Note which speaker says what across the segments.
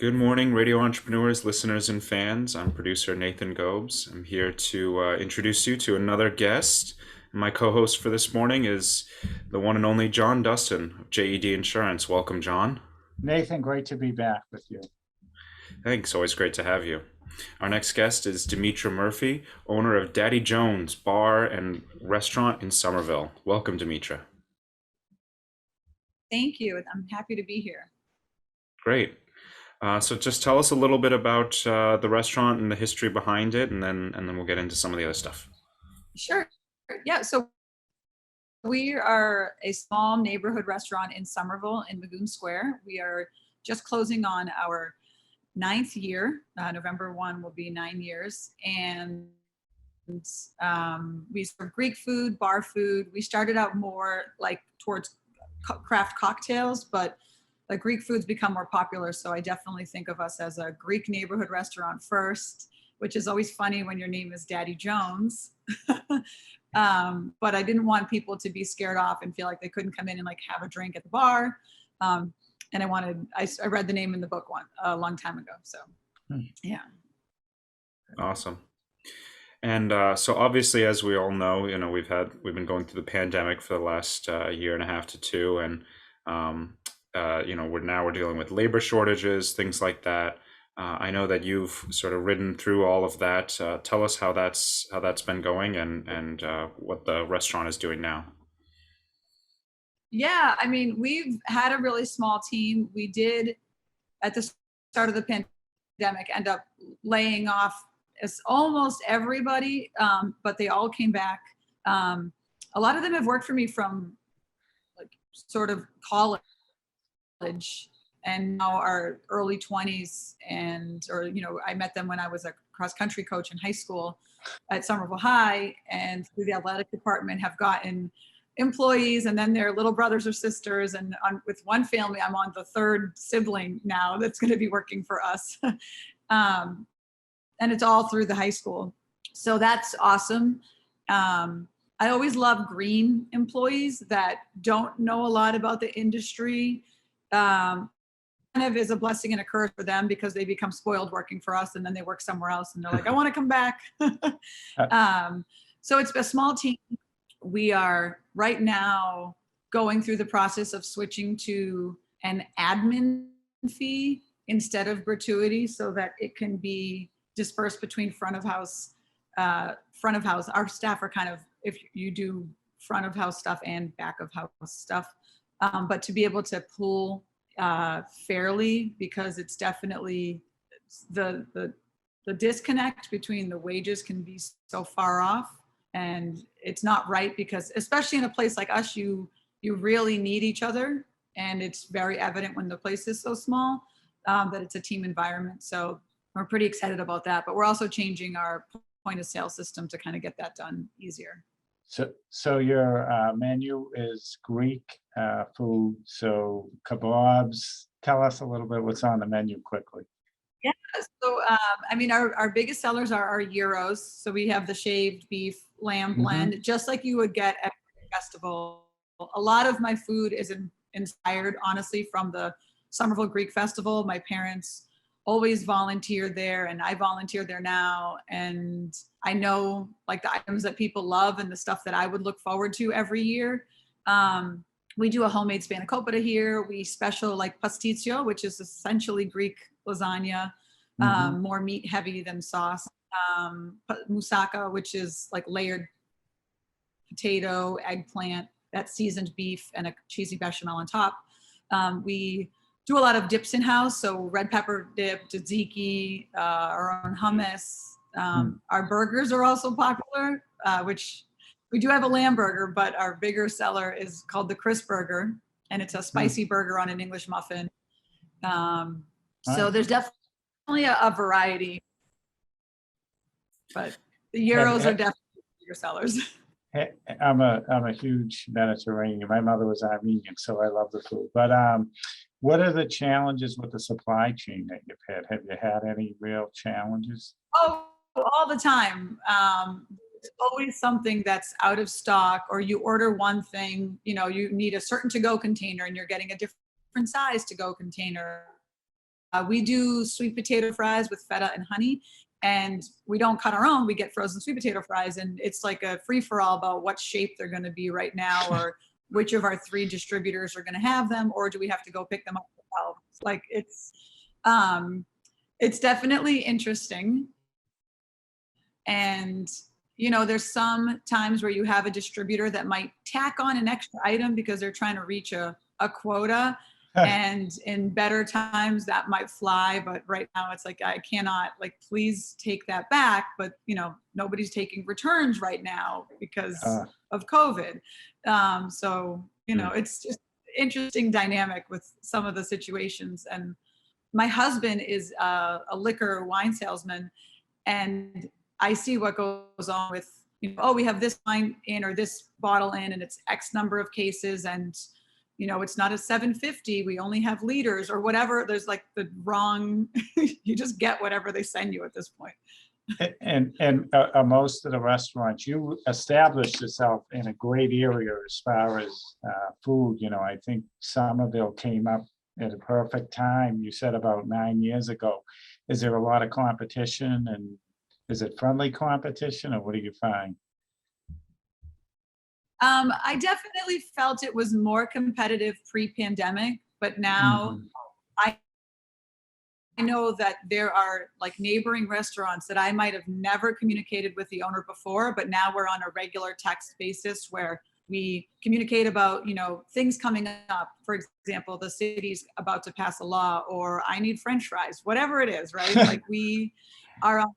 Speaker 1: Good morning, radio entrepreneurs, listeners, and fans. I'm producer Nathan Gobes. I'm here to introduce you to another guest. My co-host for this morning is the one and only John Dustin of JED Insurance. Welcome, John.
Speaker 2: Nathan, great to be back with you.
Speaker 1: Thanks. Always great to have you. Our next guest is Dimitra Murphy, owner of Daddy Jones Bar and Restaurant in Somerville. Welcome, Dimitra.
Speaker 3: Thank you. I'm happy to be here.
Speaker 1: Great. So just tell us a little bit about the restaurant and the history behind it, and then we'll get into some of the other stuff.
Speaker 3: Sure. Yeah. So we are a small neighborhood restaurant in Somerville in Lagoon Square. We are just closing on our 9th year. November 1 will be 9 years. And we serve Greek food, bar food. We started out more like towards craft cocktails, but the Greek foods become more popular. So I definitely think of us as a Greek neighborhood restaurant first, which is always funny when your name is Daddy Jones. But I didn't want people to be scared off and feel like they couldn't come in and like have a drink at the bar. And I read the name in the book a long time ago. So yeah.
Speaker 1: Awesome. And so obviously, as we all know, we've been going through the pandemic for the last year and a half to two, and we're dealing with labor shortages, things like that. I know that you've sort of ridden through all of that. Tell us how that's been going, and what the restaurant is doing now.
Speaker 3: Yeah, I mean, we've had a really small team. We did, at the start of the pandemic, end up laying off almost everybody, but they all came back. A lot of them have worked for me from like sort of college and now are early 20s, I met them when I was a cross country coach in high school at Somerville High, and through the athletic department have gotten employees, and then their little brothers or sisters, and with one family I'm on the third sibling now that's going to be working for us. And it's all through the high school, so that's awesome. I always love green employees that don't know a lot about the industry. Kind of is a blessing and a curse for them, because they become spoiled working for us, and then they work somewhere else and they're like, I want to come back. So it's a small team. We are right now going through the process of switching to an admin fee instead of gratuity, so that it can be dispersed between front of house. Our staff are kind of, if you do front of house stuff and back of house stuff, but to be able to pool fairly, because it's definitely the disconnect between the wages can be so far off, and it's not right, because especially in a place like us, you really need each other, and it's very evident when the place is so small, that it's a team environment. So we're pretty excited about that, but we're also changing our point of sale system to kind of get that done easier.
Speaker 2: So your menu is Greek food, so kebabs. Tell us a little bit what's on the menu quickly.
Speaker 3: Yeah, so I mean, our biggest sellers are our gyros. So we have the shaved beef lamb blend, just like you would get at a festival. A lot of my food is inspired, honestly, from the Somerville Greek Festival. My parents always volunteered there, and I volunteer there now, and I know like the items that people love and the stuff that I would look forward to every year. We do a homemade spanakopita here. We special like pasticcio, which is essentially Greek lasagna, more meat heavy than sauce. Moussaka, which is like layered potato, eggplant, that seasoned beef, and a cheesy bechamel on top. We do a lot of dips in house, so red pepper dip, tzatziki, our own hummus. Our burgers are also popular, which we do have a lamb burger, but our bigger seller is called the Crisp Burger, and it's a spicy burger on an English muffin. So there's definitely a variety, but the gyros are definitely bigger sellers.
Speaker 2: I'm a huge Mediterranean. My mother was Armenian, so I love the food. But what are the challenges with the supply chain that you've had? Have you had any real challenges?
Speaker 3: Oh, all the time. There's always something that's out of stock, or you order one thing, you need a certain to-go container and you're getting a different size to-go container. we do sweet potato fries with feta and honey, and we don't cut our own. We get frozen sweet potato fries, and it's like a free for all about what shape they're going to be right now, or which of our 3 distributors are going to have them, or do we have to go pick them up ourselves? Like it's definitely interesting. And there's some times where you have a distributor that might tack on an extra item because they're trying to reach a quota. And in better times that might fly, but right now it's like, I cannot, like, please take that back. But nobody's taking returns right now because of COVID. So it's just interesting dynamic with some of the situations. And my husband is a liquor wine salesman, and I see what goes on with, we have this wine in or this bottle in, and it's X number of cases, and it's not a 750, we only have liters or whatever. There's like the wrong, you just get whatever they send you at this point.
Speaker 2: And most of the restaurants, you established yourself in a great area as far as food. I think Somerville came up at a perfect time. You said about 9 years ago. Is there a lot of competition, and is it friendly competition, or what do you find?
Speaker 3: I definitely felt it was more competitive pre-pandemic, but now I know that there are like neighboring restaurants that I might have never communicated with the owner before, but now we're on a regular text basis where we communicate about, things coming up. For example, the city's about to pass a law, or I need French fries, whatever it is, right? Like we are on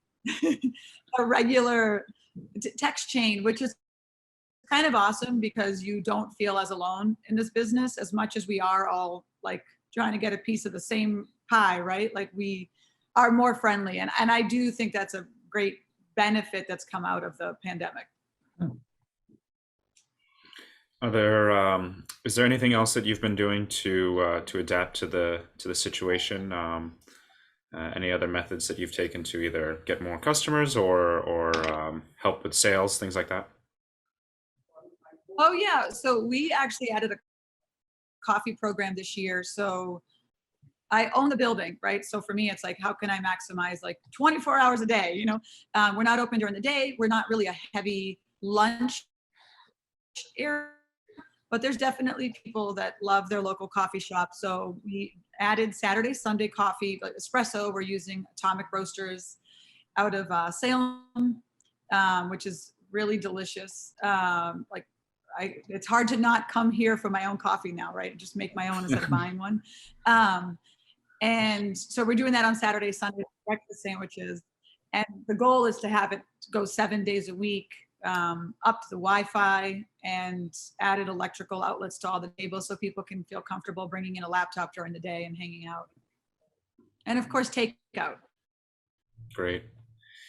Speaker 3: a regular text chain, which is kind of awesome because you don't feel as alone in this business as much as we are all like trying to get a piece of the same pie, right? Like we are more friendly. And I do think that's a great benefit that's come out of the pandemic.
Speaker 1: Is there anything else that you've been doing to adapt to the situation? Any other methods that you've taken to either get more customers or help with sales, things like that?
Speaker 3: Oh yeah, so we actually added a coffee program this year. So I own the building, right? So for me, it's like, how can I maximize like 24 hours a day? We're not open during the day. We're not really a heavy lunch area, but there's definitely people that love their local coffee shop. So we added Saturday, Sunday coffee, like espresso. We're using Atomic Roasters out of Salem, which is really delicious. It's hard to not come here for my own coffee now, right? Just make my own instead of buying one. And so we're doing that on Saturday, Sunday, breakfast sandwiches. And the goal is to have it go 7 days a week, up to the Wi-Fi, and added electrical outlets to all the tables so people can feel comfortable bringing in a laptop during the day and hanging out. And of course, takeout.
Speaker 1: Great.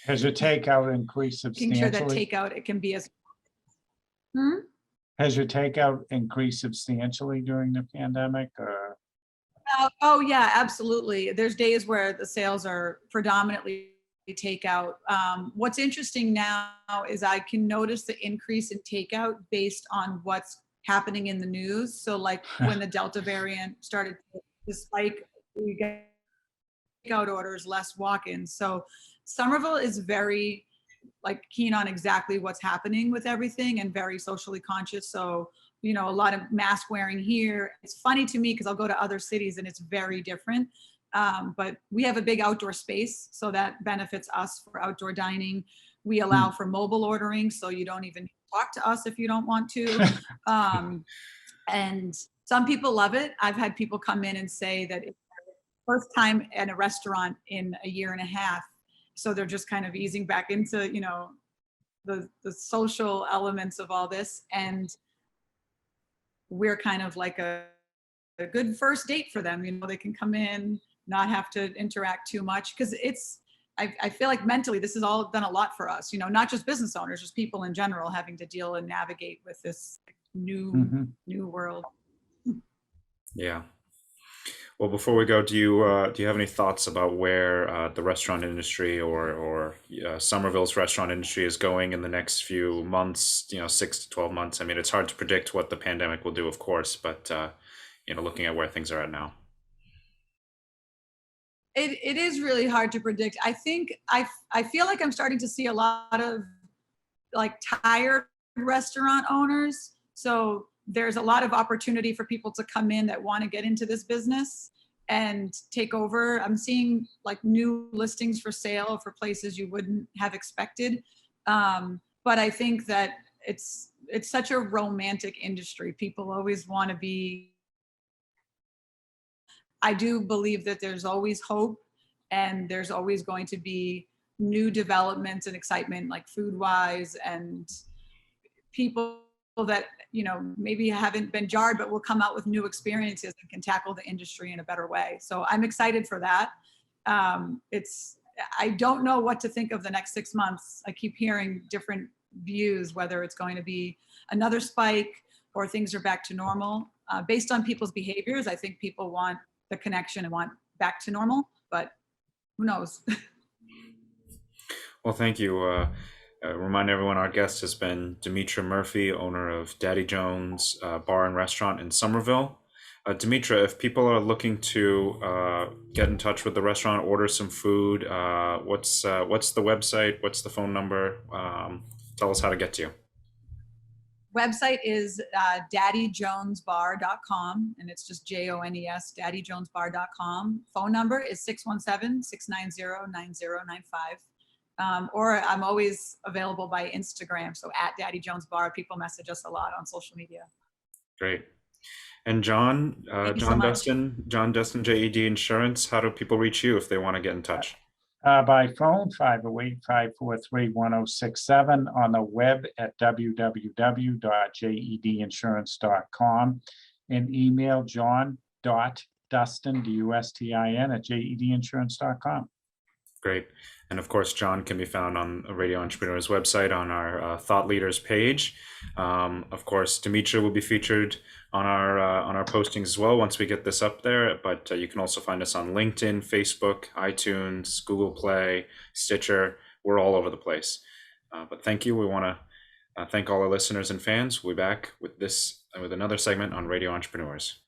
Speaker 2: Has your takeout increased
Speaker 3: Making sure that
Speaker 2: substantially?
Speaker 3: takeout, it can be as.
Speaker 2: Has your takeout increased substantially during the pandemic, or?
Speaker 3: Oh yeah, absolutely. There's days where the sales are predominantly takeout. What's interesting now is I can notice the increase in takeout based on what's happening in the news. So like when the Delta variant started to spike, we get takeout orders, less walk-ins. So Somerville is very like keen on exactly what's happening with everything and very socially conscious. So, a lot of mask wearing here. It's funny to me because I'll go to other cities and it's very different. But we have a big outdoor space, so that benefits us for outdoor dining. We allow for mobile ordering, so you don't even talk to us if you don't want to. And some people love it. I've had people come in and say that it's their first time at a restaurant in a year and a half. So they're just kind of easing back into, the social elements of all this. And we're kind of like a good first date for them. They can come in, not have to interact too much. Because I feel like mentally, this has all done a lot for us, not just business owners, just people in general having to deal and navigate with this new world.
Speaker 1: Yeah. Well, before we go, do you have any thoughts about where the restaurant industry or Somerville's restaurant industry is going in the next few months? 6 to 12 months. I mean, it's hard to predict what the pandemic will do, of course, but looking at where things are at now.
Speaker 3: it is really hard to predict. I think I feel like I'm starting to see a lot of like tired restaurant owners. So there's a lot of opportunity for people to come in that want to get into this business and take over. I'm seeing like new listings for sale for places you wouldn't have expected. But I think that it's such a romantic industry. People always want to be. I do believe that there's always hope, and there's always going to be new developments and excitement, like food wise, and people that maybe haven't been jarred but will come out with new experiences and can tackle the industry in a better way. So I'm excited for that. I don't know what to think of the next 6 months. I keep hearing different views, whether it's going to be another spike or things are back to normal. Based on people's behaviors, I think people want the connection and want back to normal, but who knows?
Speaker 1: Well, thank you. Remind everyone our guest has been Dimitra Murphy, owner of Daddy Jones Bar and Restaurant in Somerville. Dimitra, if people are looking to get in touch with the restaurant, order some food, what's the website? What's the phone number? Tell us how to get to you.
Speaker 3: Website is daddyjonesbar.com, and it's just JONES, daddyjonesbar.com. Phone number is 617-690-9095. Or I'm always available by Instagram. So at Daddy Jones Bar, people message us a lot on social media.
Speaker 1: Great. And John, John Dustin, JED Insurance, how do people reach you if they want to get in touch?
Speaker 2: By phone, 508-543-1067, on the web at www.jedinsurance.com, and email john.dustin, D-U-S-T-I-N, at jedinsurance.com.
Speaker 1: Great. And of course, John can be found on Radio Entrepreneur's website on our Thought Leaders page. Of course, Dimitra will be featured on our postings as well once we get this up there. But you can also find us on LinkedIn, Facebook, iTunes, Google Play, Stitcher. We're all over the place. But thank you. We want to thank all our listeners and fans. We'll be back with another segment on Radio Entrepreneurs.